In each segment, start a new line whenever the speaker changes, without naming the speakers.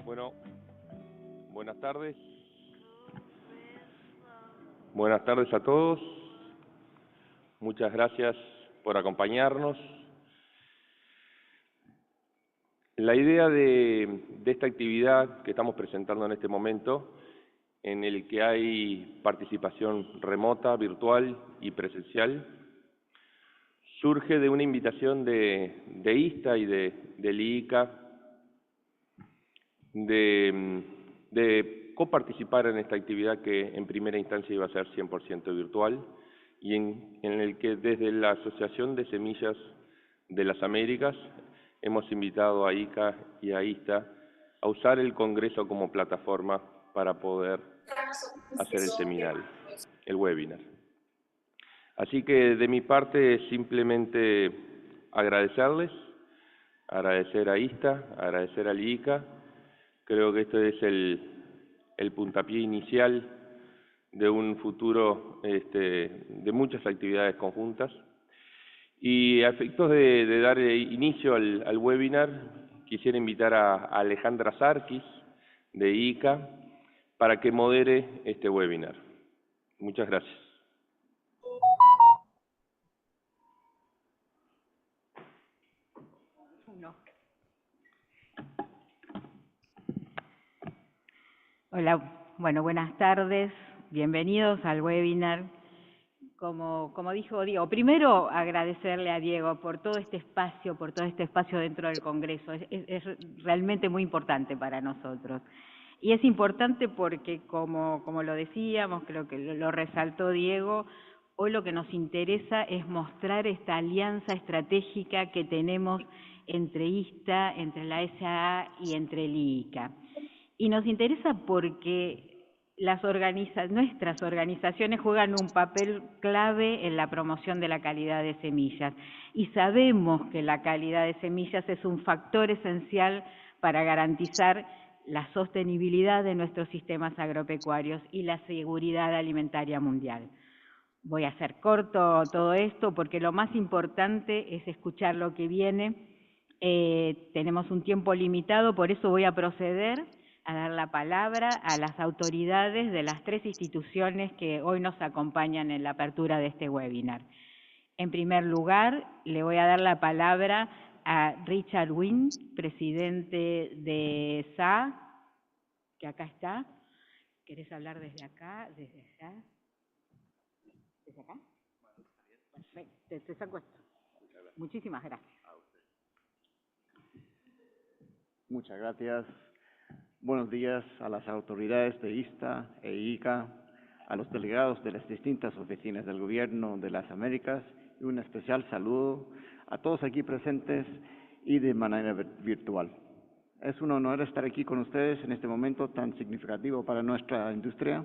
Bueno, buenas tardes. Buenas tardes a todos. Muchas gracias por acompañarnos. La idea de esta actividad que estamos presentando en este momento, en el que hay participación remota, virtual y presencial, surge de una invitación de ISTA y del IICA de coparticipar en esta actividad que en primera instancia iba a ser 100% virtual y en el que desde la Asociación de Semillas de las Américas hemos invitado a IICA y a ISTA a usar el Congreso como plataforma para poder hacer el seminario, el webinar. Así que de mi parte simplemente agradecerles, agradecer a ISTA, agradecer al IICA. Creo que este es el puntapié inicial de un futuro de muchas actividades conjuntas. Y a efectos de dar inicio al webinar, quisiera invitar a Alejandra Sarkis, de IICA, para que modere este webinar. Muchas gracias.
Hola, bueno, buenas tardes, bienvenidos al webinar. Como dijo Diego, primero agradecerle a Diego por todo este espacio dentro del Congreso. Es realmente muy importante para nosotros. Y es importante porque, como lo decíamos, creo que lo resaltó Diego, hoy lo que nos interesa es mostrar esta alianza estratégica que tenemos entre ISTA, entre la SAA y entre el IICA. Y nos interesa porque nuestras organizaciones juegan un papel clave en la promoción de la calidad de semillas. Y sabemos que la calidad de semillas es un factor esencial para garantizar la sostenibilidad de nuestros sistemas agropecuarios y la seguridad alimentaria mundial. Voy a hacer corto todo esto porque lo más importante es escuchar lo que viene. Tenemos un tiempo limitado, por eso voy a proceder a dar la palabra a las autoridades de las tres instituciones que hoy nos acompañan en la apertura de este webinar. En primer lugar, le voy a dar la palabra a Richard Wynn, presidente de SAA, que acá está. ¿Querés hablar desde acá, desde allá? ¿Desde acá? Perfecto, te saco esto. Muchísimas gracias.
Muchas gracias. Buenos días a las autoridades de ISTA e IICA, a los delegados de las distintas oficinas del Gobierno de las Américas y un especial saludo a todos aquí presentes y de manera virtual. Es un honor estar aquí con ustedes en este momento tan significativo para nuestra industria.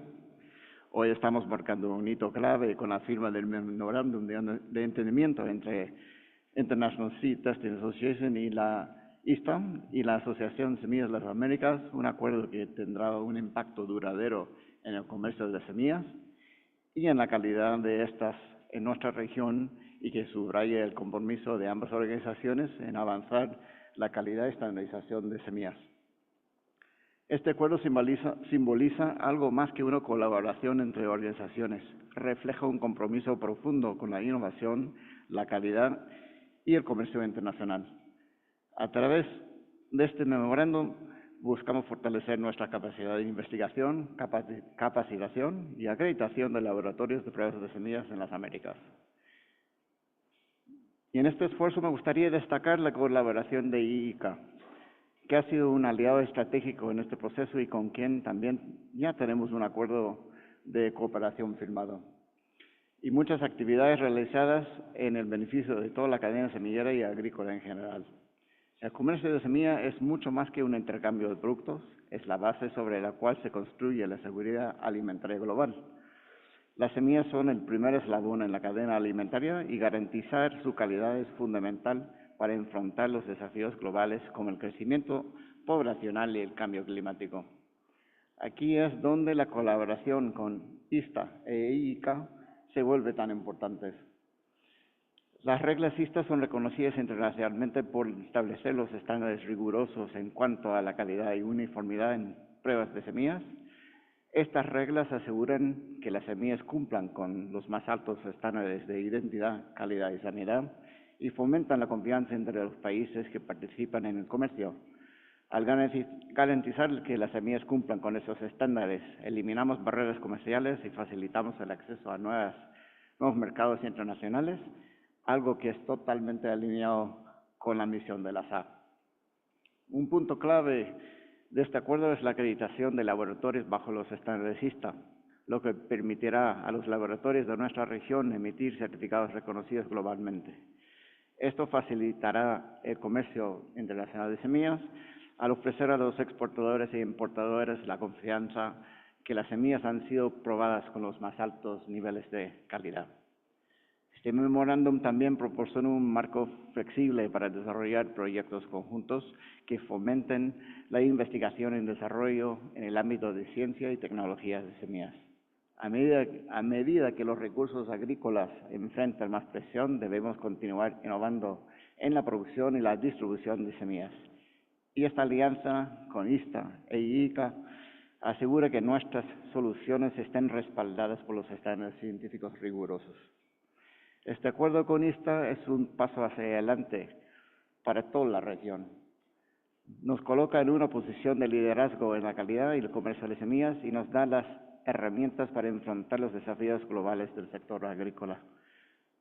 Hoy estamos marcando un hito clave con la firma del Memorándum de Entendimiento entre International Seed Testing Association y la ISTA y la Asociación Semillas de las Américas, un acuerdo que tendrá un impacto duradero en el comercio de semillas y en la calidad de estas en nuestra región y que subraya el compromiso de ambas organizaciones en avanzar la calidad y estandarización de semillas. Este acuerdo simboliza algo más que una colaboración entre organizaciones, refleja un compromiso profundo con la innovación, la calidad y el comercio internacional. A través de este memorándum buscamos fortalecer nuestra capacidad de investigación, capacitación y acreditación de laboratorios de pruebas de semillas en las Américas. Y en este esfuerzo me gustaría destacar la colaboración de IICA, que ha sido un aliado estratégico en este proceso y con quien también ya tenemos un acuerdo de cooperación firmado. Y muchas actividades realizadas en el beneficio de toda la cadena semillera y agrícola en general. El comercio de semilla es mucho más que un intercambio de productos, es la base sobre la cual se construye la seguridad alimentaria global. Las semillas son el primer eslabón en la cadena alimentaria y garantizar su calidad es fundamental para enfrentar los desafíos globales como el crecimiento poblacional y el cambio climático. Aquí es donde la colaboración con ISTA e IICA se vuelve tan importante. Las reglas ISTA son reconocidas internacionalmente por establecer los estándares rigurosos en cuanto a la calidad y uniformidad en pruebas de semillas. Estas reglas aseguran que las semillas cumplan con los más altos estándares de identidad, calidad y sanidad y fomentan la confianza entre los países que participan en el comercio. Al garantizar que las semillas cumplan con esos estándares, eliminamos barreras comerciales y facilitamos el acceso a nuevos mercados internacionales, algo que es totalmente alineado con la misión de la SAA. Un punto clave de este acuerdo es la acreditación de laboratorios bajo los estándares ISTA, lo que permitirá a los laboratorios de nuestra región emitir certificados reconocidos globalmente. Esto facilitará el comercio internacional de semillas al ofrecer a los exportadores e importadores la confianza que las semillas han sido probadas con los más altos niveles de calidad. Este memorándum también proporciona un marco flexible para desarrollar proyectos conjuntos que fomenten la investigación y desarrollo en el ámbito de ciencia y tecnologías de semillas. A medida que los recursos agrícolas enfrentan más presión, debemos continuar innovando en la producción y la distribución de semillas. Y esta alianza con ISTA e IICA asegura que nuestras soluciones estén respaldadas por los estándares científicos rigurosos. Este acuerdo con ISTA es un paso hacia adelante para toda la región. Nos coloca en una posición de liderazgo en la calidad y el comercio de semillas y nos da las herramientas para enfrentar los desafíos globales del sector agrícola.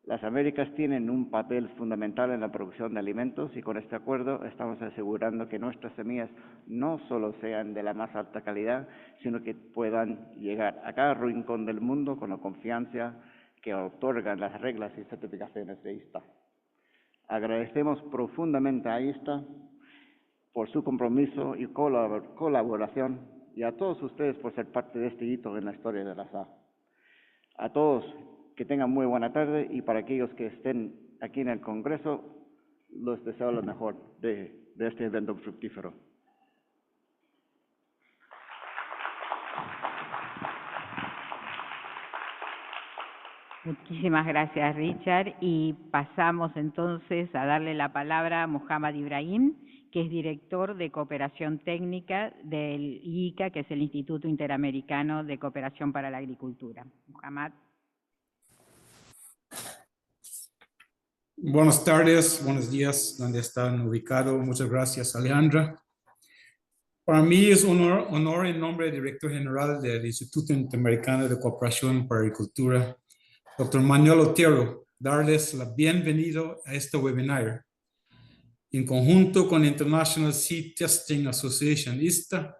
Las Américas tienen un papel fundamental en la producción de alimentos y con este acuerdo estamos asegurando que nuestras semillas no solo sean de la más alta calidad, sino que puedan llegar a cada rincón del mundo con la confianza que otorgan las reglas y certificaciones de ISTA. Agradecemos profundamente a ISTA por su compromiso y colaboración y a todos ustedes por ser parte de este hito en la historia de la SAA. A todos, que tengan muy buena tarde y para aquellos que estén aquí en el Congreso, les deseo lo mejor de este evento fructífero.
Muchísimas gracias, Richard. Y pasamos entonces a darle la palabra a Muhammad Ibrahim, que es director de Cooperación Técnica del IICA, que es el Instituto Interamericano de Cooperación para la Agricultura. Muhammad.
Buenas tardes, buenos días, donde están ubicados. Muchas gracias, Alejandra. Para mí es un honor en nombre del director general del Instituto Interamericano de Cooperación para la Agricultura, Dr. Manuel Otero, darles la bienvenida a este webinar. En conjunto con la International Seed Testing Association, ISTA,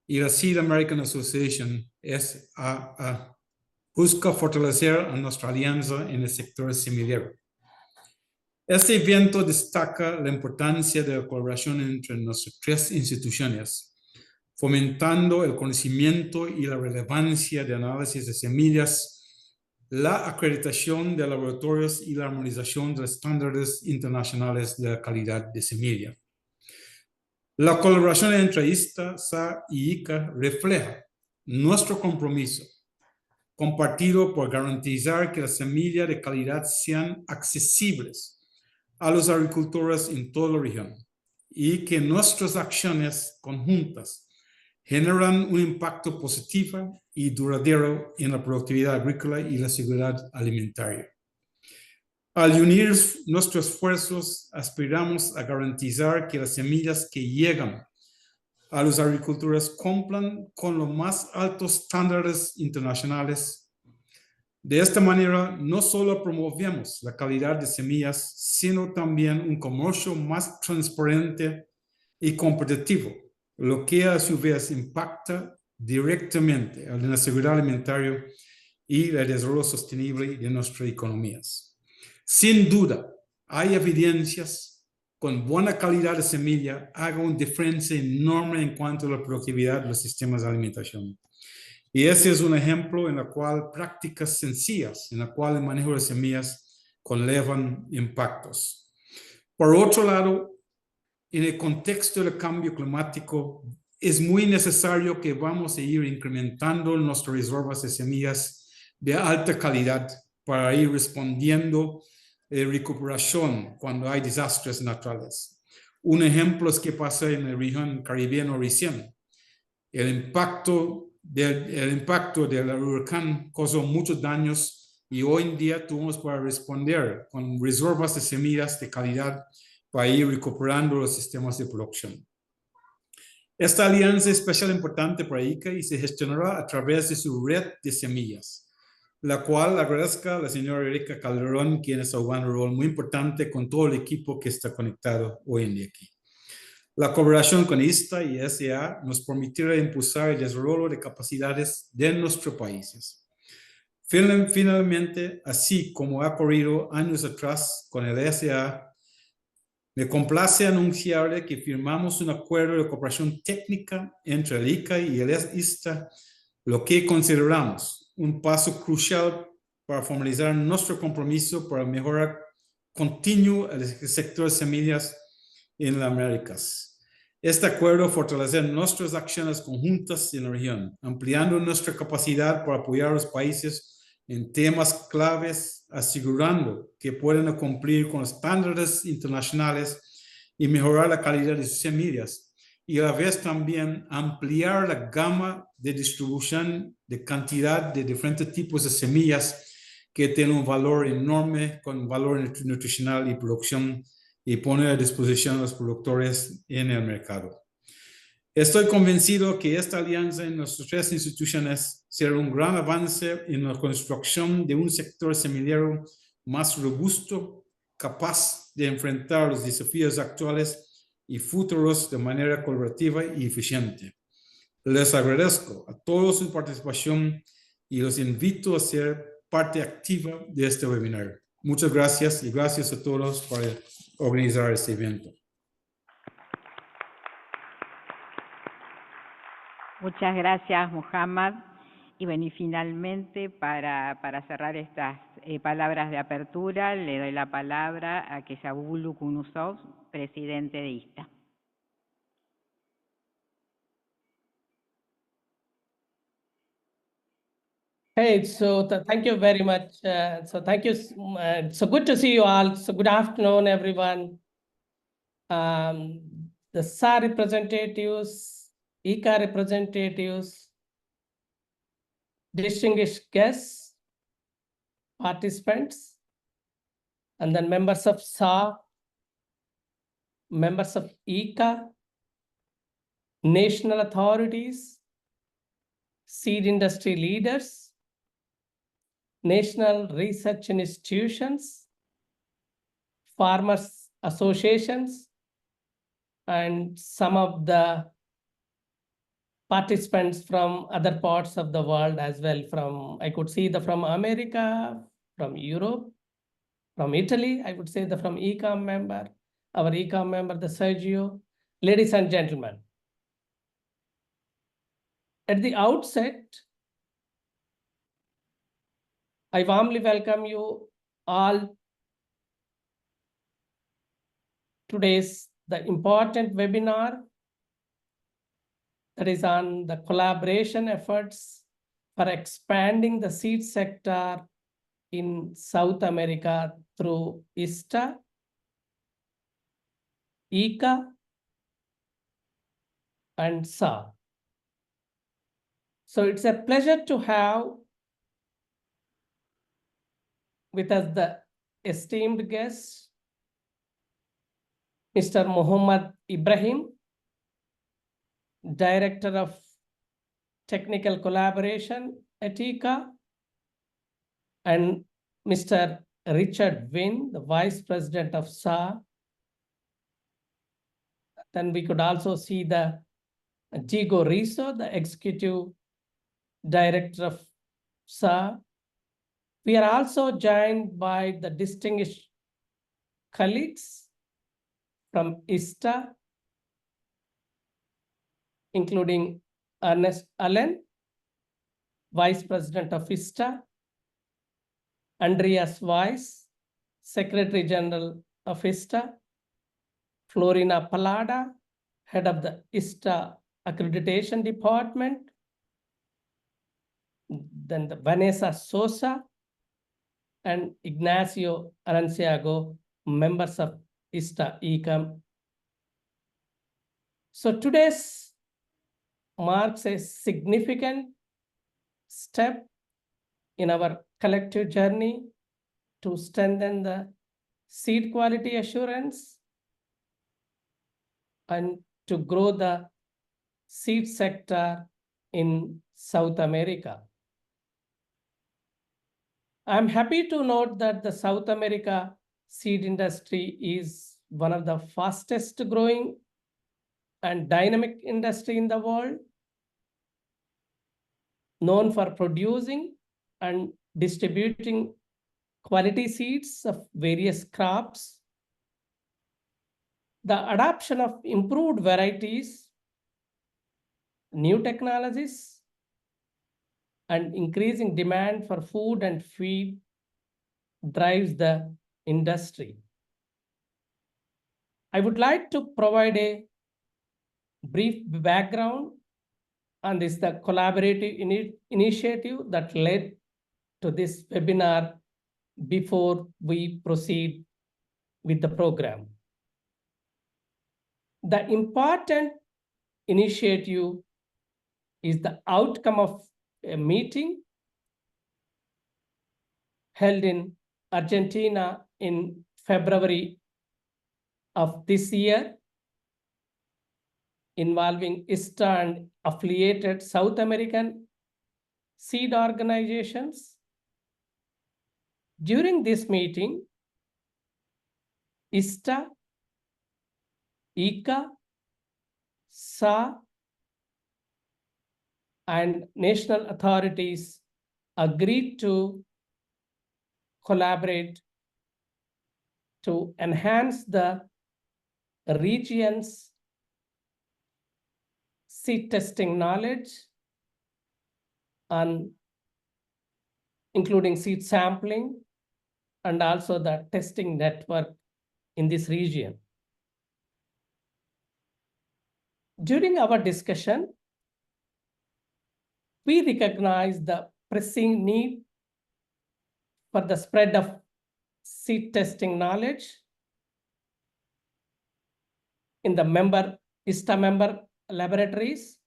y la Seed American Association, SAA, busca fortalecer a nuestra alianza en el sector semillero. Este evento destaca la importancia de la colaboración entre nuestras tres instituciones, fomentando el conocimiento y la relevancia de análisis de semillas, la acreditación de laboratorios y la armonización de estándares internacionales de la calidad de semilla. La colaboración entre ISTA, SAA y IICA refleja nuestro compromiso compartido por garantizar que las semillas de calidad sean accesibles a los agricultores en toda la región y que nuestras acciones conjuntas generan un impacto positivo y duradero en la productividad agrícola y la seguridad alimentaria. Al unir nuestros esfuerzos, aspiramos a garantizar que las semillas que llegan a los agricultores cumplan con los más altos estándares internacionales. De esta manera, no solo promovemos la calidad de semillas, sino también un comercio más transparente y competitivo, lo que a su vez impacta directamente en la seguridad alimentaria y el desarrollo sostenible de nuestras economías. Sin duda, hay evidencias con buena calidad de semilla haga una diferencia enorme en cuanto a la productividad de los sistemas de alimentación. Y ese es un ejemplo en el cual prácticas sencillas, en el cual el manejo de semillas conllevan impactos. Por otro lado, en el contexto del cambio climático, es muy necesario que vamos a ir incrementando nuestras reservas de semillas de alta calidad para ir respondiendo recuperación cuando hay desastres naturales. Un ejemplo es que pasa en la región caribeña recién. El impacto del huracán causó muchos daños y hoy en día tuvimos para responder con reservas de semillas de calidad para ir recuperando los sistemas de producción. Esta alianza es especialmente importante para ICA y se gestionará a través de su red de semillas, la cual agradezco a la señora Erika Calderón, quien está jugando un rol muy importante con todo el equipo que está conectado hoy en día aquí. La colaboración con ISTA y SAA nos permitirá impulsar el desarrollo de capacidades de nuestros países. Finalmente, así como ha ocurrido años atrás con el SAA, me complace anunciarle que firmamos un acuerdo de cooperación técnica entre el ICA y el ISTA, lo que consideramos un paso crucial para formalizar nuestro compromiso para mejorar continuo el sector de semillas en las Américas. Este acuerdo fortalecerá nuestras acciones conjuntas en la región, ampliando nuestra capacidad para apoyar a los países en temas claves, asegurando que puedan cumplir con estándares internacionales y mejorar la calidad de sus semillas, y a la vez también ampliar la gama de distribución de cantidad de diferentes tipos de semillas que tienen un valor enorme, con valor nutricional y producción, y poner a disposición a los productores en el mercado. Estoy convencido que esta alianza en nuestras tres instituciones será un gran avance en la construcción de un sector semillero más robusto, capaz de enfrentar los desafíos actuales y futuros de manera colaborativa y eficiente. Les agradezco a todos su participación y los invito a ser parte activa de este webinar. Muchas gracias y gracias a todos por organizar este evento.
Muchas gracias, Muhammad. Y bueno, y finalmente, para cerrar estas palabras de apertura, le doy la palabra a Kesabulu Kunusov, presidente de ISTA.
Hey, so thank you very much. Thank you. So good to see you all. So good afternoon, everyone. The SAA representatives, ICA representatives, distinguished guests, participants, and then members of SAA, members of ICA, national authorities, seed industry leaders, national research institutions, farmers associations, and some of the participants from other parts of the world as well. I could see from America, from Europe, from Italy, I would say from ECOM member, our ECOM member, the Sergio. Ladies and gentlemen, at the outset, I warmly welcome you all today's the important webinar that is on the collaboration efforts for expanding the seed sector in South America through ISTA, ICA, and SAA. So it's a pleasure to have with us the esteemed guest, Mr. Muhammad Ibrahim, Director of Technical Collaboration at ICA, and Mr. Richard Wynn, the Vice President of SAA. Then we could also see the Diego Rizzo, the Executive Director of SAA. We are also joined by the distinguished colleagues from ISTA, including Ernest Allen, Vice President of ISTA, Andreas Weiss, Secretary General of ISTA, Florina Palada, Head of the ISTA Accreditation Department, then the Vanessa Sosa, and Ignacio Aranciago, members of ISTA-IICA. So today's marks a significant step in our collective journey to strengthen the seed quality assurance and to grow the seed sector in South America. I'm happy to note that the South America seed industry is one of the fastest growing and dynamic industry in the world, known for producing and distributing quality seeds of various crops. The adoption of improved varieties, new technologies, and increasing demand for food and feed drives the industry. I would like to provide a brief background on this, the collaborative initiative that led to this webinar before we proceed with the program. The important initiative is the outcome of a meeting held in Argentina in February of this year, involving ISTA and affiliated South American seed organizations. During this meeting, ISTA, IICA, SAA, and national authorities agreed to collaborate to enhance the region's seed testing knowledge, on including seed sampling and also the testing network in this region. During our discussion, we recognize the pressing need for the spread of seed testing knowledge in the ISTA member laboratories,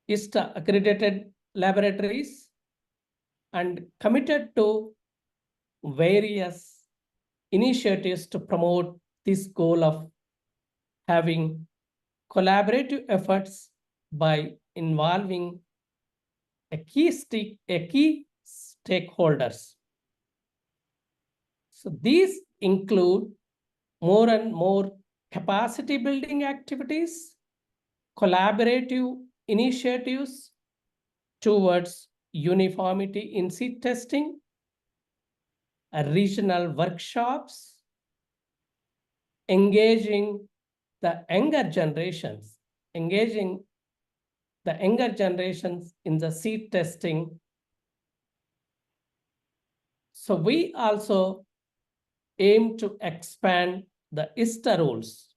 ISTA accredited laboratories, and committed to various initiatives to promote this goal of having collaborative efforts by involving key stakeholders. So these include more and more capacity building activities, collaborative initiatives towards uniformity in seed testing, regional workshops, engaging the younger generations in the seed testing. So we also aim to expand the ISTA rules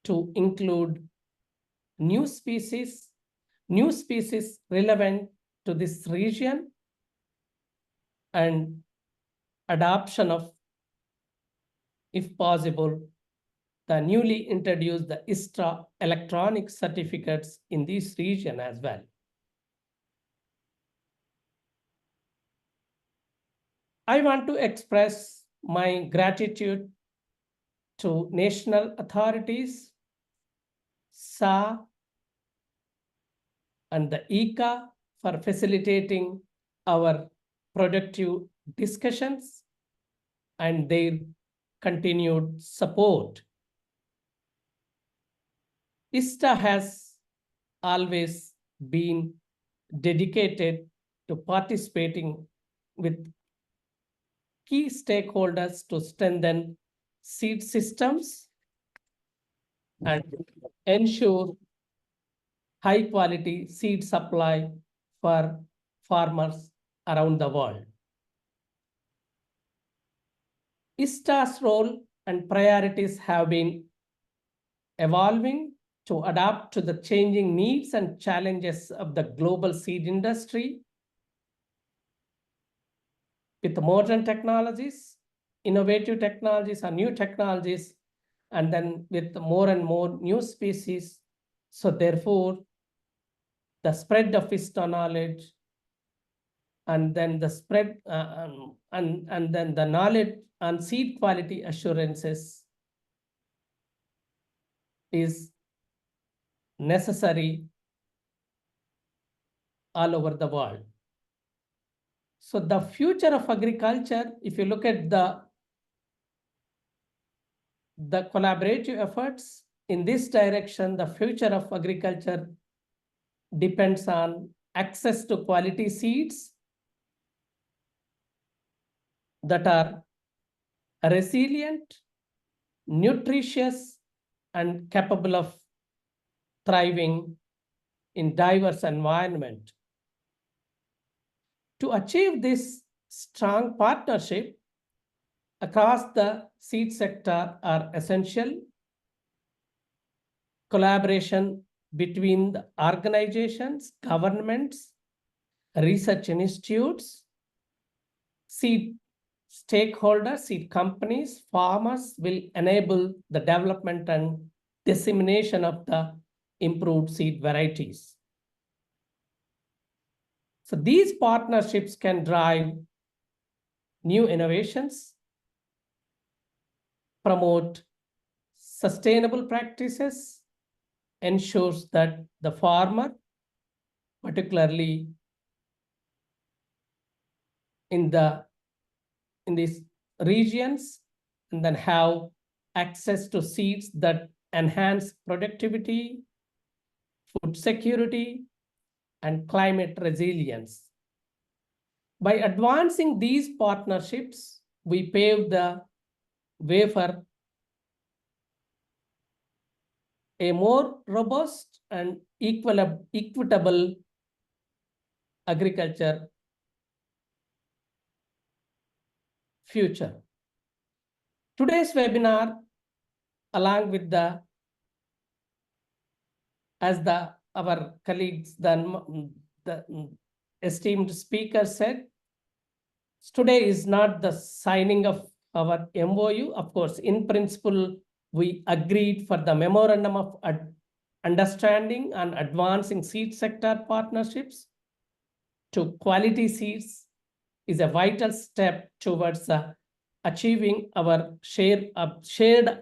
to include new species relevant to this region, and adoption of, if possible, the newly introduced the ISTA electronic certificates in this region as well. I want to express my gratitude to national authorities, SAA, and the IICA for facilitating our productive discussions and their continued support. ISTA has always been dedicated to participating with key stakeholders to strengthen seed systems and ensure high quality seed supply for farmers around the world. ISTA's role and priorities have been evolving to adapt to the changing needs and challenges of the global seed industry. with modern technologies, innovative technologies or new technologies, and then with more and more new species. So therefore, the spread of ISTA knowledge and then the spread and then the knowledge on seed quality assurances is necessary all over the world. So the future of agriculture, if you look at the collaborative efforts in this direction, the future of agriculture depends on access to quality seeds that are resilient, nutritious, and capable of thriving in diverse environment. To achieve this strong partnership across the seed sector are essential. Collaboration between the organizations, governments, research institutes, seed stakeholders, seed companies, farmers will enable the development and dissemination of the improved seed varieties. So these partnerships can drive new innovations, promote sustainable practices, ensures that the farmer, particularly in these regions, and then have access to seeds that enhance productivity, food security, and climate resilience. By advancing these partnerships, we pave the way for a more robust and equitable agriculture future. Today's webinar, along with our colleagues, the esteemed speaker said, today is not the signing of our MOU. Of course, in principle, we agreed for the memorandum of understanding on advancing seed sector partnerships to quality seeds is a vital step towards achieving our shared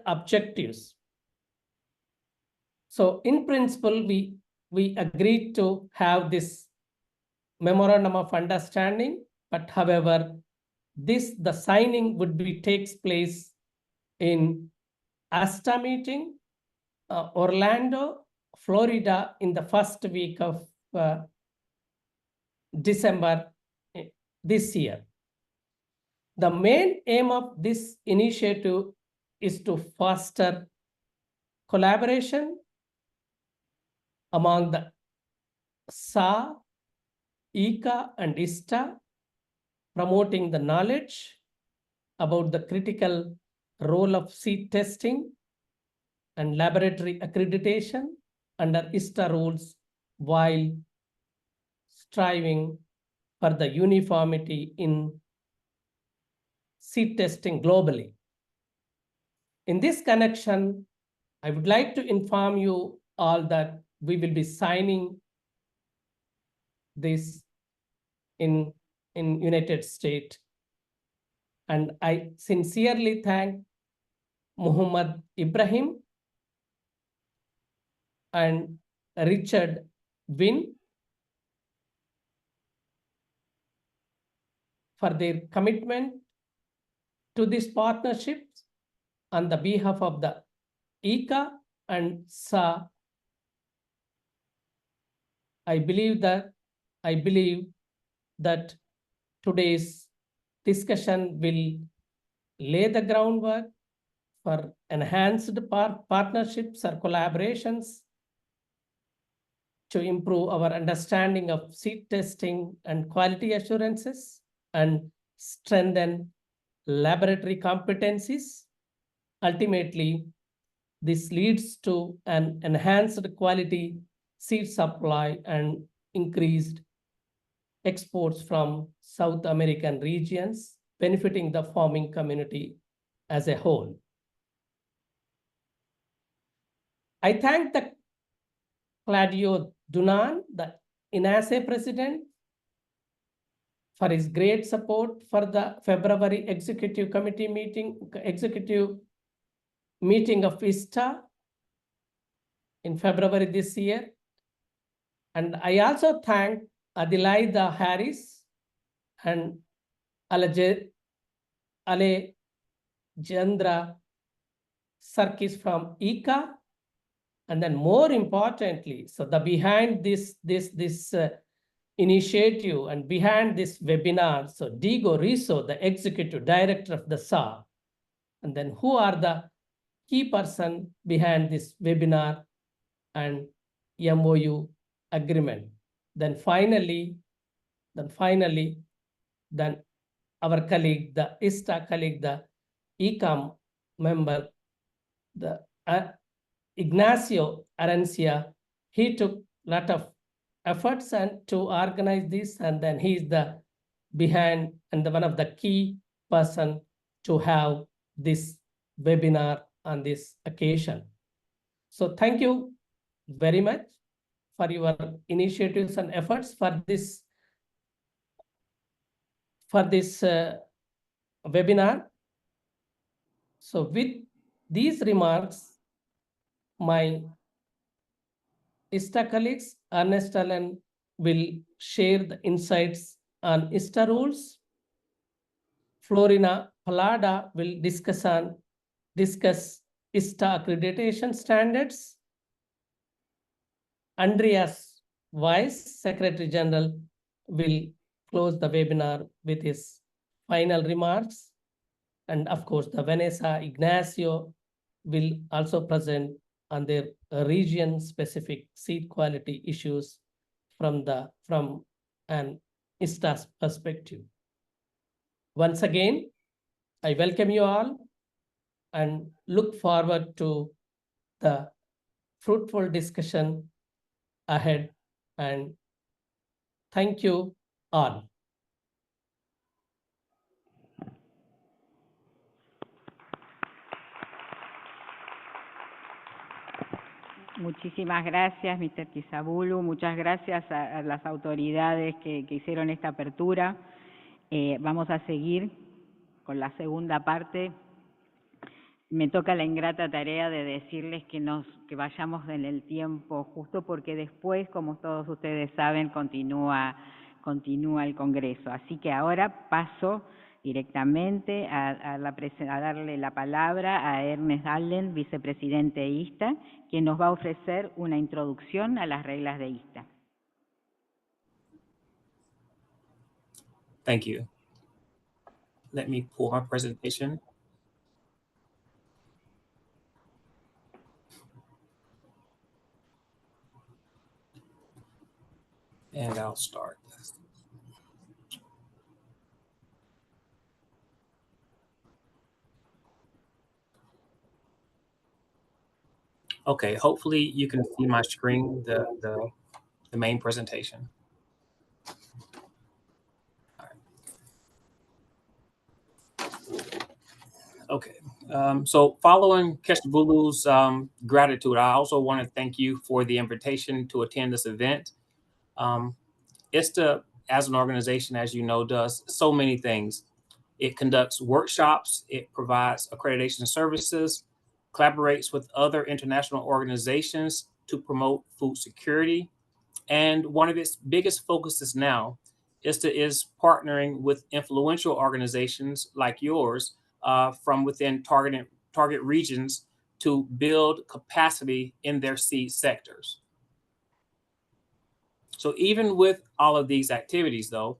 objectives. So in principle, we agreed to have this memorandum of understanding, but however, the signing takes place in ISTA meeting, Orlando, Florida, in the first week of December this year. The main aim of this initiative is to foster collaboration among the SAA, IICA, and ISTA, promoting the knowledge about the critical role of seed testing and laboratory accreditation under ISTA rules while striving for the uniformity in seed testing globally. In this connection, I would like to inform you all that we will be signing this in United States. And I sincerely thank Muhammad Ibrahim and Richard Wynn for their commitment to this partnership on the behalf of the IICA and SAA. I believe that today's discussion will lay the groundwork for enhanced partnerships or collaborations to improve our understanding of seed testing and quality assurances and strengthen laboratory competencies. Ultimately, this leads to an enhanced quality seed supply and increased exports from South American regions, benefiting the farming community as a whole. I thank the Claudio Dunan, the INASE president, for his great support for the February executive meeting of ISTA in February this year. And I also thank Adelaida Harris and Alejandra Sarkis from ICA. And then more importantly, so the behind this initiative and behind this webinar, so Diego Rizzo, the executive director of the SAA, and then who are the key person behind this webinar and MOU agreement. Then finally, our colleague, the ISTA colleague, the ICA member, the Ignacio Arancia, he took a lot of efforts and to organize this, and then he's the behind and one of the key person to have this webinar on this occasion. So thank you very much for your initiatives and efforts for this webinar. So with these remarks, my ISTA colleagues, Ernest Allen, will share the insights on ISTA rules. Florina Palada will discuss ISTA accreditation standards. Andreas Weiss, Secretary General, will close the webinar with his final remarks. And of course, the Vanessa Ignacio will also present on their region-specific seed quality issues from an ISTA perspective. Once again, I welcome you all and look forward to the fruitful discussion ahead, and thank you all.
Muchísimas gracias, Mr. Kisabulu. Muchas gracias a las autoridades que hicieron esta apertura. Vamos a seguir con la segunda parte. Me toca la ingrata tarea de decirles que vayamos en el tiempo justo, porque después, como todos ustedes saben, continúa el Congreso. Así que ahora paso directamente a darle la palabra a Ernest Allen, vicepresidente de ISTA, quien nos va a ofrecer una introducción a las reglas de ISTA.
Thank you. Let me pull my presentation. And I'll start. Okay, hopefully you can see my screen, the main presentation. All right. Okay, so following Kestabulu's gratitude, I also want to thank you for the invitation to attend this event. ISTA, as an organization, as you know, does so many things. It conducts workshops, it provides accreditation services, collaborates with other international organizations to promote food security. And one of its biggest focuses now, ISTA is partnering with influential organizations like yours from within target regions to build capacity in their seed sectors. So even with all of these activities, though,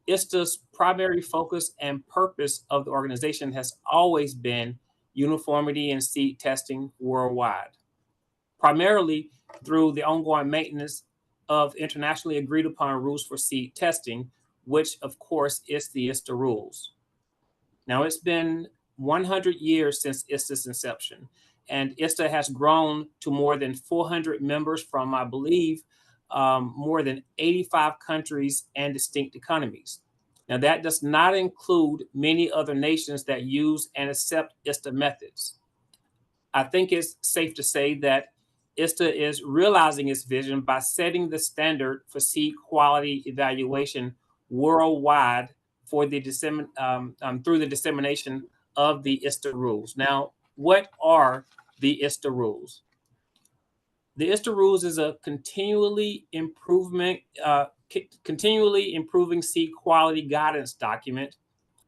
ISTA's primary focus and purpose of the organization has always been uniformity in seed testing worldwide, primarily through the ongoing maintenance of internationally agreed upon rules for seed testing, which of course is the ISTA rules. Now, it's been 100 years since ISTA's inception, and ISTA has grown to more than 400 members from, I believe, more than 85 countries and distinct economies. Now, that does not include many other nations that use and accept ISTA methods. I think it's safe to say that ISTA is realizing its vision by setting the standard for seed quality evaluation worldwide for the through the dissemination of the ISTA rules. Now, what are the ISTA rules? The ISTA rules is a continually improving seed quality guidance document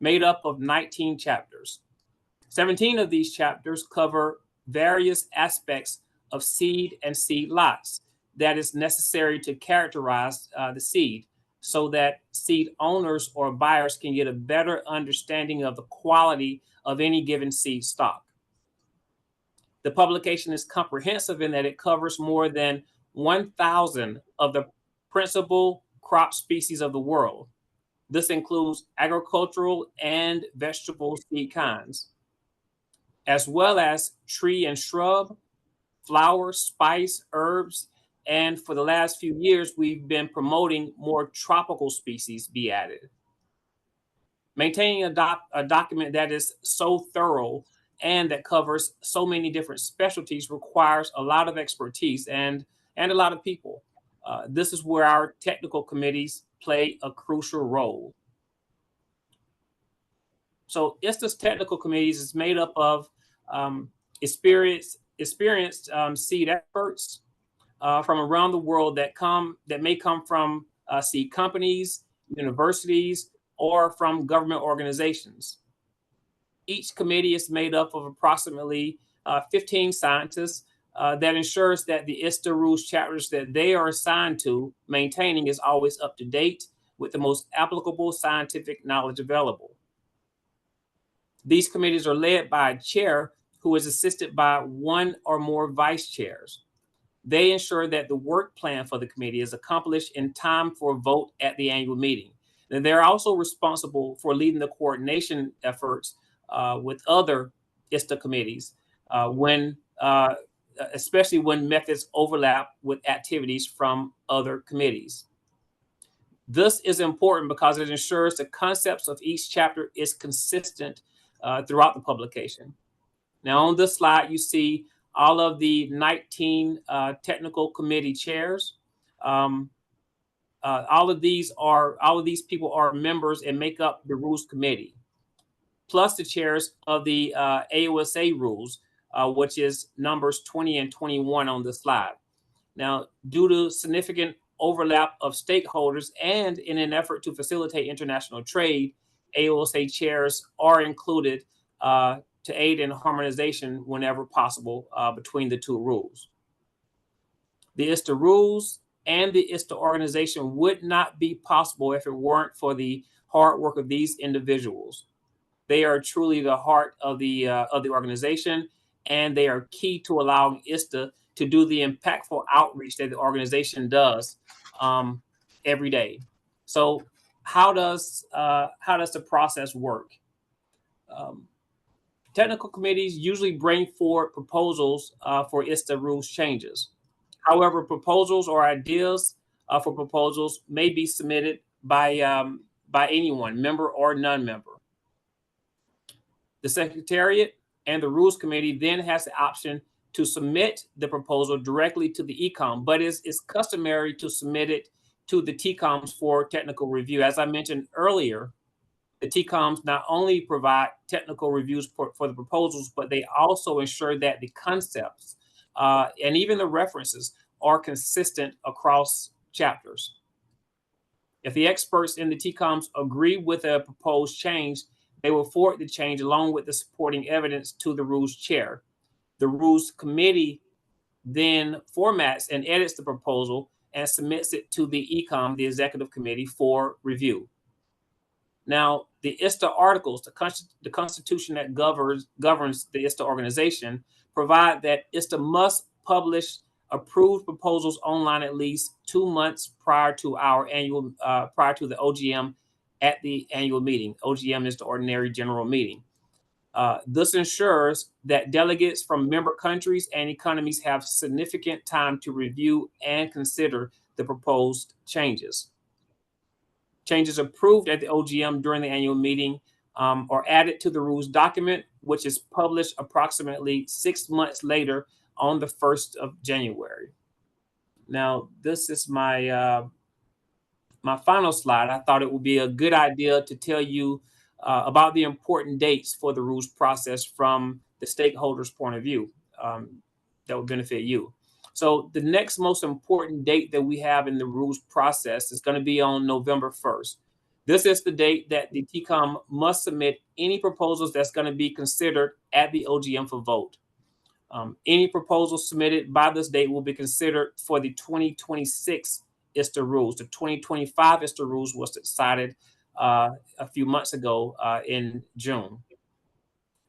made up of 19 chapters. 17 of these chapters cover various aspects of seed and seed lots that is necessary to characterize the seed so that seed owners or buyers can get a better understanding of the quality of any given seed stock. The publication is comprehensive in that it covers more than 1,000 of the principal crop species of the world. This includes agricultural and vegetable seed kinds, as well as tree and shrub, flower, spice, herbs, and for the last few years, we've been promoting more tropical species be added. Maintaining a document that is so thorough and that covers so many different specialties requires a lot of expertise and a lot of people. This is where our technical committees play a crucial role. So ISTA's technical committees is made up of experienced seed experts from around the world that may come from seed companies, universities, or from government organizations. Each committee is made up of approximately 15 scientists that ensures that the ISTA rules chapters that they are assigned to maintaining is always up to date with the most applicable scientific knowledge available. These committees are led by a chair who is assisted by one or more vice chairs. They ensure that the work plan for the committee is accomplished in time for a vote at the annual meeting. And they're also responsible for leading the coordination efforts with other ISTA committees, especially when methods overlap with activities from other committees. This is important because it ensures the concepts of each chapter is consistent throughout the publication. Now, on this slide, you see all of the 19 technical committee chairs. All of these people are members and make up the rules committee, plus the chairs of the AOSA rules, which is numbers 20 and 21 on the slide. Now, due to significant overlap of stakeholders and in an effort to facilitate international trade, AOSA chairs are included to aid in harmonization whenever possible between the two rules. The ISTA rules and the ISTA organization would not be possible if it weren't for the hard work of these individuals. They are truly the heart of the organization, and they are key to allowing ISTA to do the impactful outreach that the organization does every day. So how does the process work? Technical committees usually bring forward proposals for ISTA rules changes. However, proposals or ideas for proposals may be submitted by anyone, member or non-member. The Secretariat and the Rules Committee then has the option to submit the proposal directly to the ECOM, but it's customary to submit it to the TCOMs for technical review. As I mentioned earlier, the TCOMs not only provide technical reviews for the proposals, but they also ensure that the concepts and even the references are consistent across chapters. If the experts in the TCOMs agree with a proposed change, they will forward the change along with the supporting evidence to the rules chair. The rules committee then formats and edits the proposal and submits it to the ECOM, the executive committee, for review. Now, the ISTA articles, the constitution that governs the ISTA organization, provide that ISTA must publish approved proposals online at least 2 months prior to the OGM at the annual meeting. OGM is the ordinary general meeting. This ensures that delegates from member countries and economies have significant time to review and consider the the proposed changes. Changes approved at the OGM during the annual meeting are added to the rules document, which is published approximately 6 months later on the 1st of January. Now, this is my my final slide. I thought it would be a good idea to tell you about the important dates for the rules process from the stakeholders' point of view that would benefit you. So the next most important date that we have in the rules process is going to be on November 1st. This is the date that the TCOM must submit any proposals that's going to be considered at the OGM for vote. Any proposals submitted by this date will be considered for the 2026 ISTA rules. The 2025 ISTA rules was decided a few months ago in June.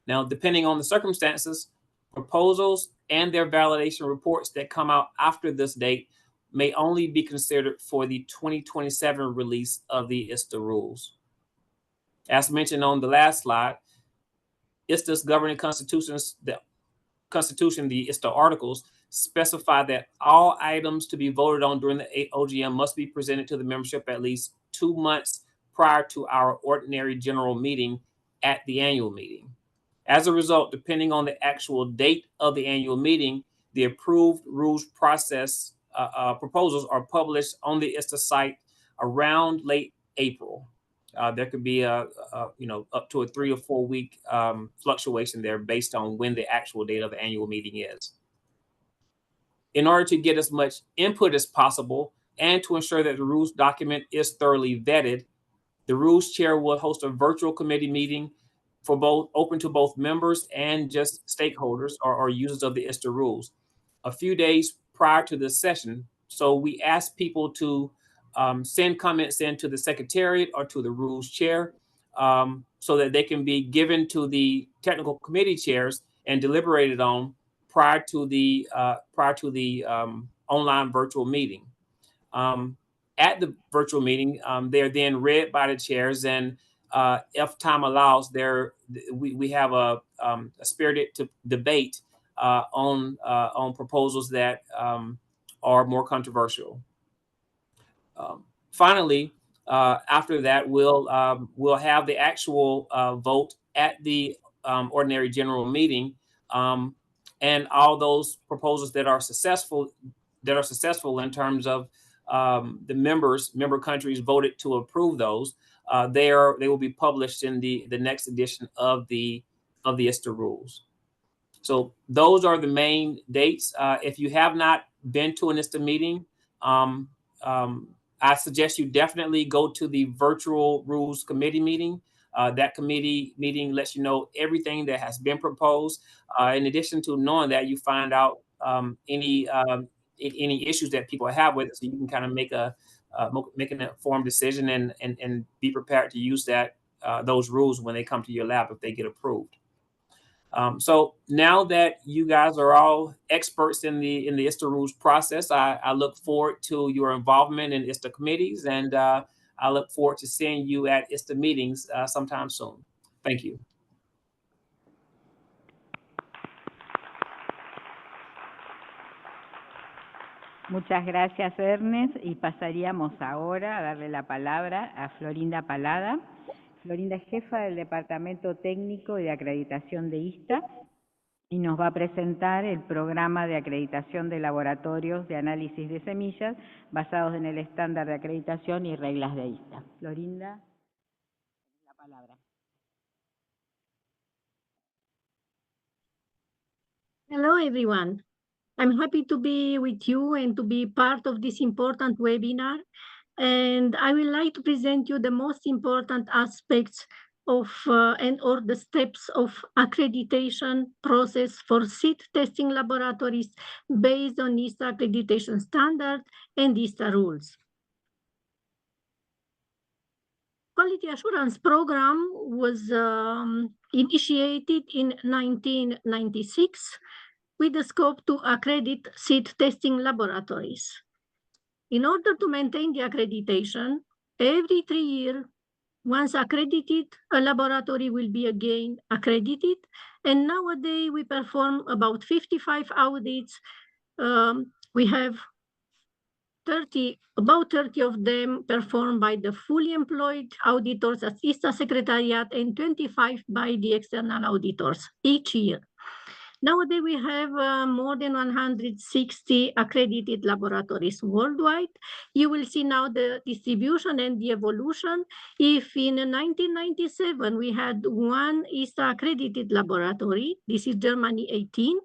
Now, depending on the circumstances, proposals and their validation reports that come out after this date may only be considered for the 2027 release of the ISTA rules. As mentioned on the last slide, ISTA's governing constitutions, the ISTA articles, specify that all items to be voted on during the OGM must be presented to the membership at least 2 months prior to our ordinary general meeting at the annual meeting. As a result, depending on the actual date of the annual meeting, the approved rules process proposals are published on the ISTA site around late April. There could be up to a 3 or 4 week fluctuation there based on when the actual date of the annual meeting is. In order to get as much input as possible and to ensure that the rules document is thoroughly vetted, the rules chair will host a virtual committee meeting for both open to both members and just stakeholders or users of the ISTA rules a few days prior to this session. So we ask people to send comments in to the secretariat or to the rules chair so that they can be given to the technical committee chairs and deliberated on prior to the online virtual meeting. At the virtual meeting, they're then read by the chairs, and if time allows, we have a spirited debate on proposals that are more controversial. Finally, after that, we'll have the actual vote at the ordinary general meeting, and all those proposals that are successful in terms of the member countries voted to approve those. They will be published in the next edition of the ISTA rules. So those are the main dates. If you have not been to an ISTA meeting, I suggest you definitely go to the virtual rules committee meeting. That committee meeting lets you know everything that has been proposed. In addition to knowing that, you find out any issues that people have with it, so you can kind of make an informed decision and be prepared to use those rules when they come to your lab if they get approved. So now that you guys are all experts in the ISTA rules process, I look forward to your involvement in ISTA committees, and I look forward to seeing you at ISTA meetings sometime soon. Thank you.
Muchas gracias, Ernest, y pasaríamos ahora a darle la palabra a Florinda Palada. Florinda es jefa del Departamento Técnico y de Acreditación de ISTA y nos va a presentar el programa de acreditación de laboratorios de análisis de semillas basados en el estándar de acreditación y reglas de ISTA. Florinda, la palabra.
Hello, everyone. I'm happy to be with you and to be part of this important webinar. And I would like to present you the most important aspects of or the steps of accreditation process for seed testing laboratories based on ISTA accreditation standard and ISTA rules. Quality assurance program was initiated in 1996 with the scope to accredit seed testing laboratories. In order to maintain the accreditation, every 3 years, once accredited, a laboratory will be again accredited. And nowadays, we perform about 55 audits. We have about 30 of them performed by the fully employed auditors at ISTA Secretariat and 25 by the external auditors each year. Nowadays, we have more than 160 accredited laboratories worldwide. You will see now the distribution and the evolution. If in 1997, we had one ISTA accredited laboratory, this is Germany 18.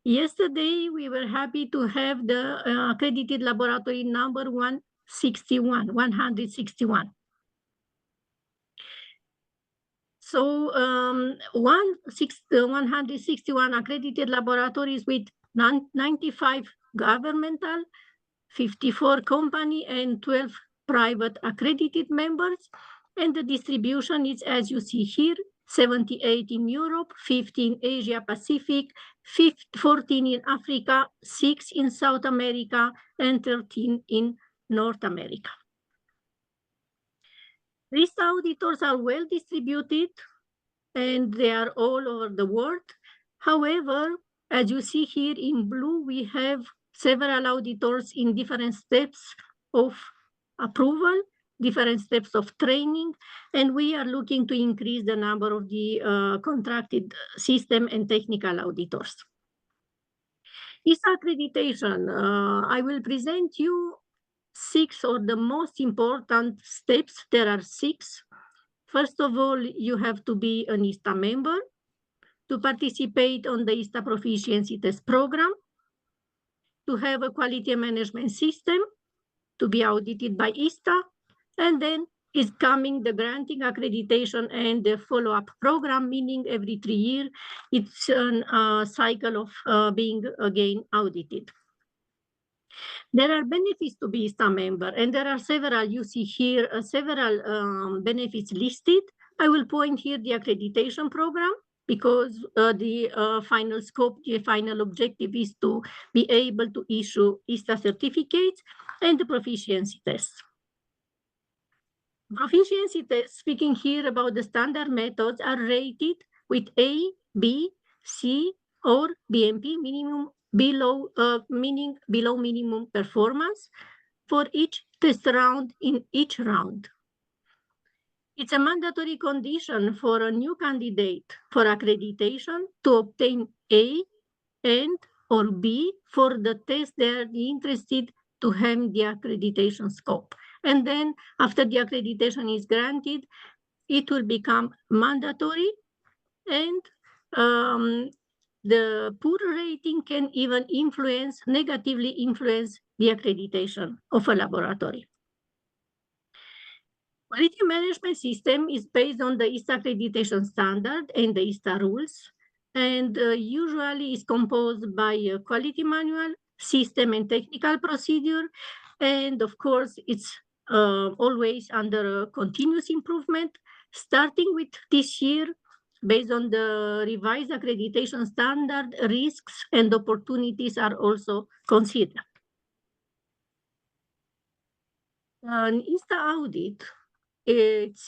Yesterday, we were happy to have the accredited laboratory number 161. So 161 accredited laboratories with 95 governmental, 54 company, and 12 private accredited members. And the distribution is, as you see here, 78 in Europe, 15 Asia Pacific, 14 in Africa, 6 in South America, and 13 in North America. These auditors are well distributed and they are all over the world. However, as you see here in blue, we have several auditors in different steps of approval, different steps of training, and we are looking to increase the number of the contracted system and technical auditors. ISTA accreditation, I will present you 6 or the most important steps. There are 6. First of all, you have to be an ISTA member to participate on the ISTA proficiency test program, to have a quality management system, to be audited by ISTA, and then is coming the granting accreditation and the follow-up program, meaning every 3 years, it's a cycle of being again audited. There are benefits to be ISTA member, and there are several, you see here, several benefits listed. I will point here the accreditation program, because the final scope, the final objective is to be able to issue ISTA certificates and the proficiency tests. Proficiency tests, speaking here about the standard methods, are rated with A, B, C, or BMP, minimum below, meaning below minimum performance for each test round in each round. It's a mandatory condition for a new candidate for accreditation to obtain A and or B for the test they are interested to have the accreditation scope. And then after the accreditation is granted, it will become mandatory, and the poor rating can even negatively influence the accreditation of a laboratory. Quality management system is based on the ISTA accreditation standard and the ISTA rules, and usually is composed by a quality manual, system and technical procedure, and of course it's always under a continuous improvement. Starting with this year, based on the revised accreditation standard, risks and opportunities are also considered. An ISTA audit, it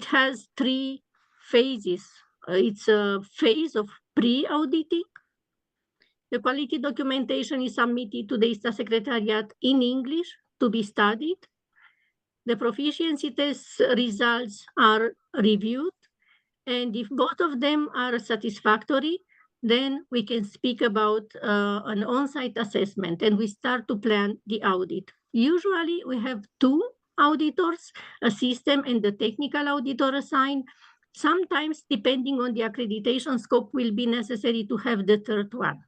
has 3 phases. It's a phase of pre-auditing. The quality documentation is submitted to the ISTA Secretariat in English to be studied. The proficiency test results are reviewed, and if both of them are satisfactory, then we can speak about an on-site assessment, and we start to plan the audit. Usually, we have 2 auditors, a system and the technical auditor assigned. Sometimes, depending on the accreditation scope, will be necessary to have the third one,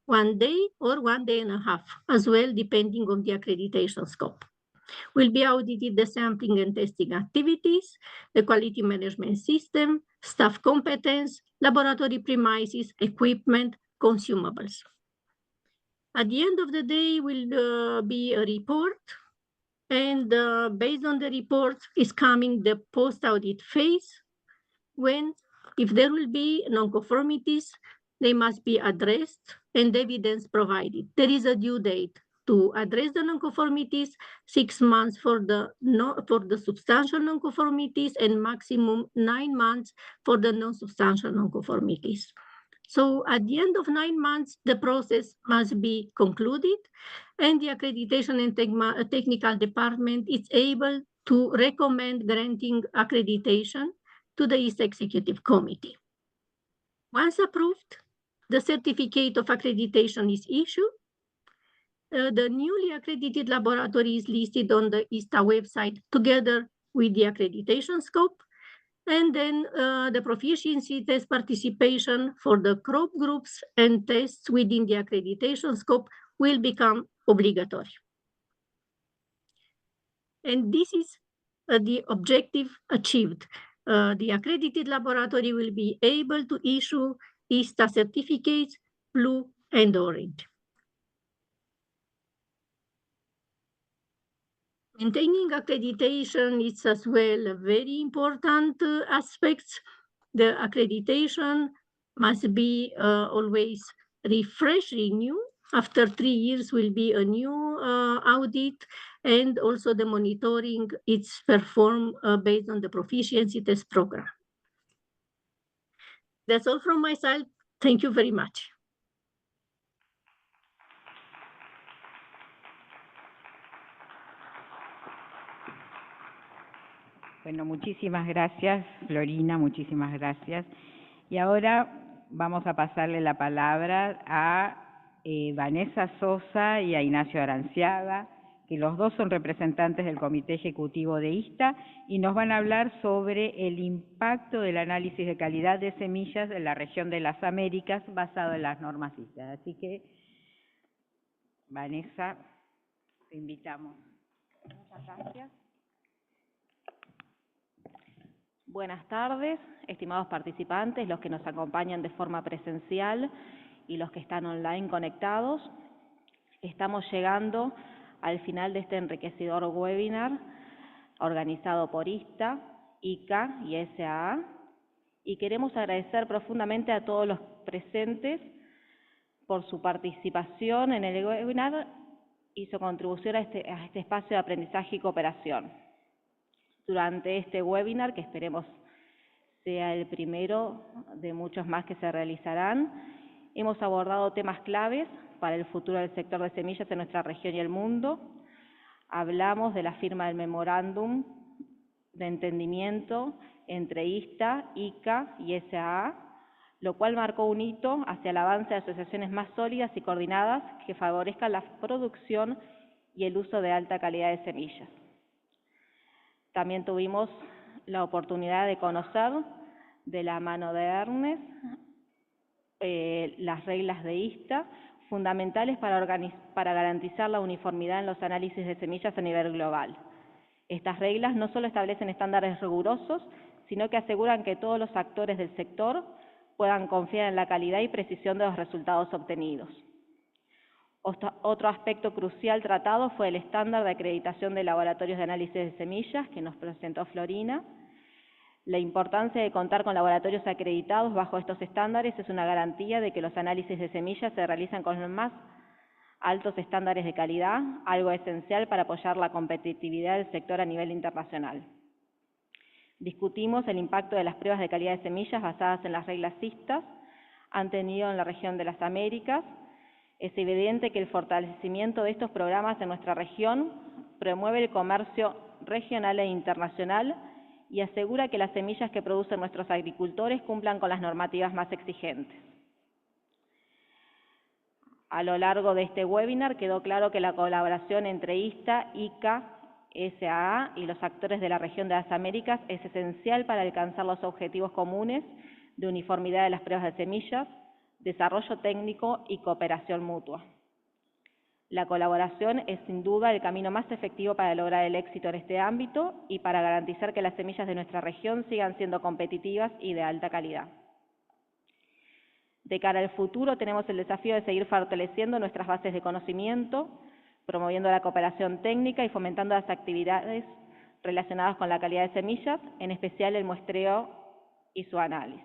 1 day or 1 day and a half, as well, depending on the accreditation scope. Will be audited the sampling and testing activities, the quality management system, staff competence, laboratory premises, equipment, consumables. At the end of the day will be a report, and based on the report is coming the post-audit phase, when if there will be non-conformities, they must be addressed and evidence provided. There is a due date to address the non-conformities, 6 months for the substantial non-conformities, and maximum 9 months for the non-substantial non-conformities. So at the end of 9 months, the process must be concluded, and the accreditation and technical department is able to recommend granting accreditation to the ISTA Executive Committee. Once approved, the certificate of accreditation is issued. The newly accredited laboratory is listed on the ISTA website together with the accreditation scope, and then the proficiency test participation for the crop groups and tests within the accreditation scope will become obligatory. And this is the objective achieved. The accredited laboratory will be able to issue ISTA certificates, blue and orange. Maintaining accreditation is as well a very important aspect. The accreditation must be always refreshed, renewed. After 3 years will be a new audit, and also the monitoring is performed based on the proficiency test program. That's all from my side. Thank you very much.
Bueno, muchísimas gracias, Florina, muchísimas gracias. Y ahora vamos a pasarle la palabra a Vanessa Sosa y a Ignacio Aranciaga, que los dos son representantes del Comité Ejecutivo de ISTA y nos van a hablar sobre el impacto del análisis de calidad de semillas en la región de las Américas basado en las normas ISTA. Así que, Vanessa, te invitamos. Muchas gracias.
Buenas tardes, estimados participantes, los que nos acompañan de forma presencial y los que están online conectados. Estamos llegando al final de este enriquecedor webinar organizado por ISTA, ICA y SAA, y queremos agradecer profundamente a todos los presentes por su participación en el webinar y su contribución a este espacio de aprendizaje y cooperación. Durante este webinar, que esperemos sea el primero de muchos más que se realizarán, hemos abordado temas claves para el futuro del sector de semillas en nuestra región y el mundo. Hablamos de la firma del memorándum de entendimiento entre ISTA, ICA y SAA, lo cual marcó un hito hacia el avance de asociaciones más sólidas y coordinadas que favorezcan la producción y el uso de alta calidad de semillas. También tuvimos la oportunidad de conocer de la mano de Ernest las reglas de ISTA, fundamentales para garantizar la uniformidad en los análisis de semillas a nivel global. Estas reglas no solo establecen estándares rigurosos, sino que aseguran que todos los actores del sector puedan confiar en la calidad y precisión de los resultados obtenidos. Otro aspecto crucial tratado fue el estándar de acreditación de laboratorios de análisis de semillas que nos presentó Florina. La importancia de contar con laboratorios acreditados bajo estos estándares es una garantía de que los análisis de semillas se realizan con los más altos estándares de calidad, algo esencial para apoyar la competitividad del sector a nivel internacional. Discutimos el impacto de las pruebas de calidad de semillas basadas en las reglas ISTA han tenido en la región de las Américas. Es evidente que el fortalecimiento de estos programas en nuestra región promueve el comercio regional e internacional y asegura que las semillas que producen nuestros agricultores cumplan con las normativas más exigentes. A lo largo de este webinar quedó claro que la colaboración entre ISTA, ICA, SAA y los actores de la región de las Américas es esencial para alcanzar los objetivos comunes de uniformidad de las pruebas de semillas, desarrollo técnico y cooperación mutua. La colaboración es sin duda el camino más efectivo para lograr el éxito en este ámbito y para garantizar que las semillas de nuestra región sigan siendo competitivas y de alta calidad. De cara al futuro tenemos el desafío de seguir fortaleciendo nuestras bases de conocimiento, promoviendo la cooperación técnica y fomentando las actividades relacionadas con la calidad de semillas, en especial el muestreo y su análisis.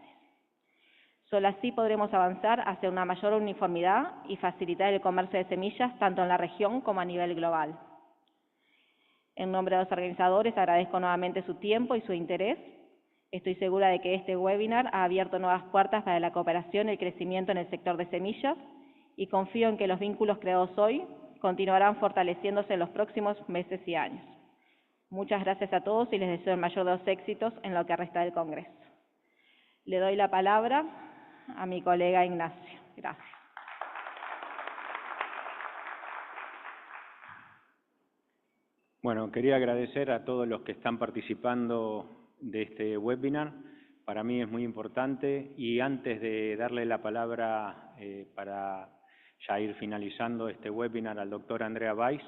Solo así podremos avanzar hacia una mayor uniformidad y facilitar el comercio de semillas tanto en la región como a nivel global. En nombre de los organizadores agradezco nuevamente su tiempo y su interés Estoy segura de que este webinar ha abierto nuevas puertas para la cooperación y el crecimiento en el sector de semillas y confío en que los vínculos creados hoy continuarán fortaleciéndose en los próximos meses y años. Muchas gracias a todos y les deseo el mayor de los éxitos en lo que resta del Congreso. Le doy la palabra a mi colega Ignacio. Gracias.
Bueno, quería agradecer a todos los que están participando de este webinar. Para mí es muy importante y antes de darle la palabra para ya ir finalizando este webinar al doctor Andrea Weiss,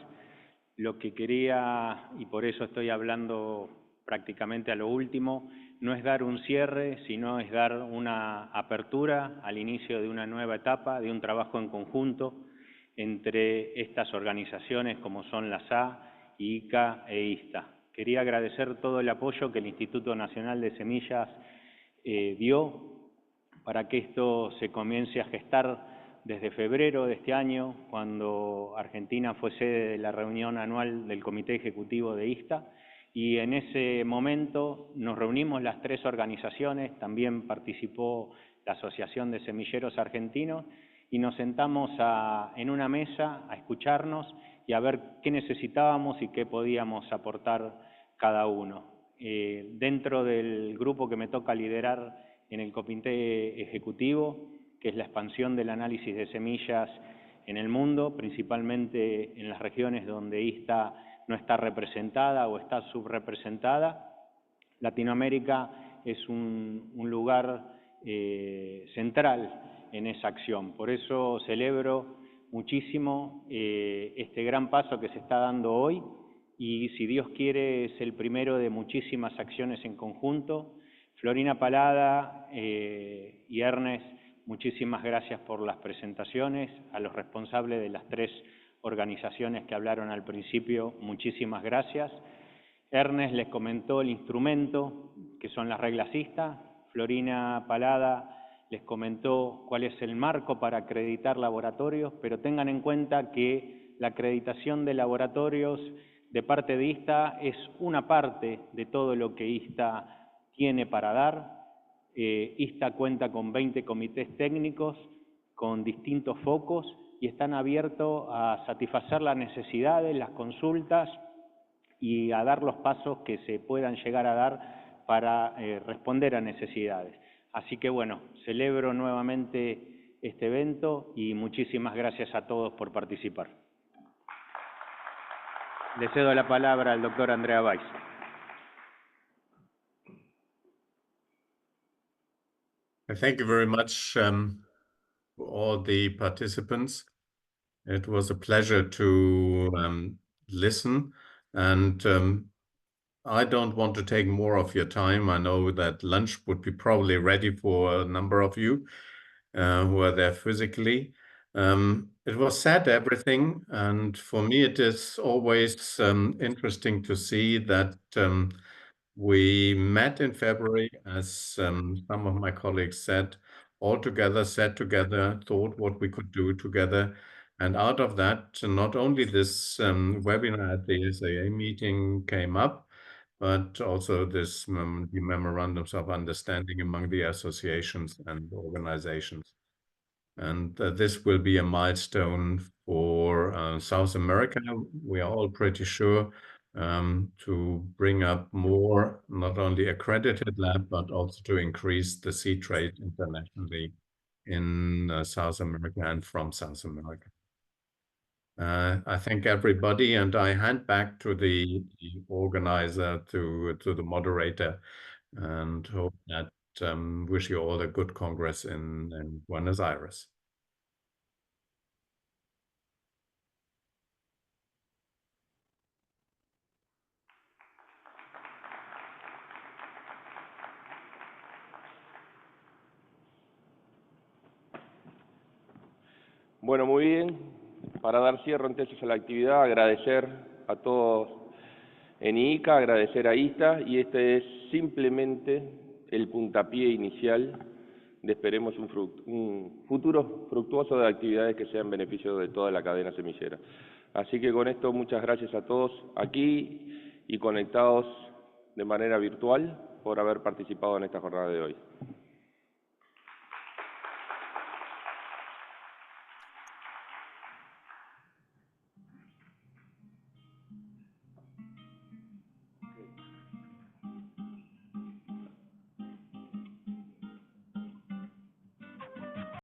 lo que quería, y por eso estoy hablando prácticamente a lo último, no es dar un cierre, sino es dar una apertura al inicio de una nueva etapa, de un trabajo en conjunto entre estas organizaciones como son la SA, IICA e ISTA. Quería agradecer todo el apoyo que el Instituto Nacional de Semillas dio para que esto se comience a gestar desde febrero de este año, cuando Argentina fue sede de la reunión anual del Comité Ejecutivo de ISTA, y en ese momento nos reunimos las tres organizaciones, también participó la Asociación de Semilleros Argentinos, y nos sentamos en una mesa a escucharnos y a ver qué necesitábamos y qué podíamos aportar cada uno. Dentro del grupo que me toca liderar en el Comité Ejecutivo, que es la expansión del análisis de semillas en el mundo, principalmente en las regiones donde ISTA no está representada o está subrepresentada. Latinoamérica es un lugar central en esa acción. Por eso celebro muchísimo este gran paso que se está dando hoy y, si Dios quiere, es el primero de muchísimas acciones en conjunto. Florina Palada y Ernest, muchísimas gracias por las presentaciones. A los responsables de las tres organizaciones que hablaron al principio, muchísimas gracias. Ernest les comentó el instrumento, que son las reglas ISTA. Florina Palada les comentó cuál es el marco para acreditar laboratorios, pero tengan en cuenta que la acreditación de laboratorios de parte de ISTA es una parte de todo lo que ISTA tiene para dar. ISTA cuenta con 20 comités técnicos con distintos focos y están abiertos a satisfacer las necesidades, las consultas y a dar los pasos que se puedan llegar a dar para responder a necesidades. Así que bueno, celebro nuevamente este evento y muchísimas gracias a todos por participar. Le cedo la palabra al doctor Andrea Weiss.
Thank you very much to all the participants. It was a pleasure to listen, and I don't want to take more of your time. I know that lunch would be probably ready for a number of you who are there physically. It was said everything, and for me it is always interesting to see that we met in February, as some of my colleagues said, all together, sat together, thought what we could do together. And out of that, not only this webinar at the ISTA meeting came up, but also this the memorandums of understanding among the associations and organizations. And this will be a milestone for South America. We are all pretty sure to bring up more, not only accredited lab, but also to increase the seed trade internationally in South America and from South America. I thank everybody, and I hand back to the organizer, to the moderator, and hope that wish you all a good Congress in Buenos Aires.
Bueno, muy bien. Para dar cierre entonces a la actividad, agradecer a todos en IICA, agradecer a ISTA, y este es simplemente el puntapié inicial de, esperemos, un futuro fructuoso de actividades que sean beneficio de toda la cadena semillera. Así que con esto, muchas gracias a todos aquí y conectados de manera virtual. por haber participado en esta jornada de hoy.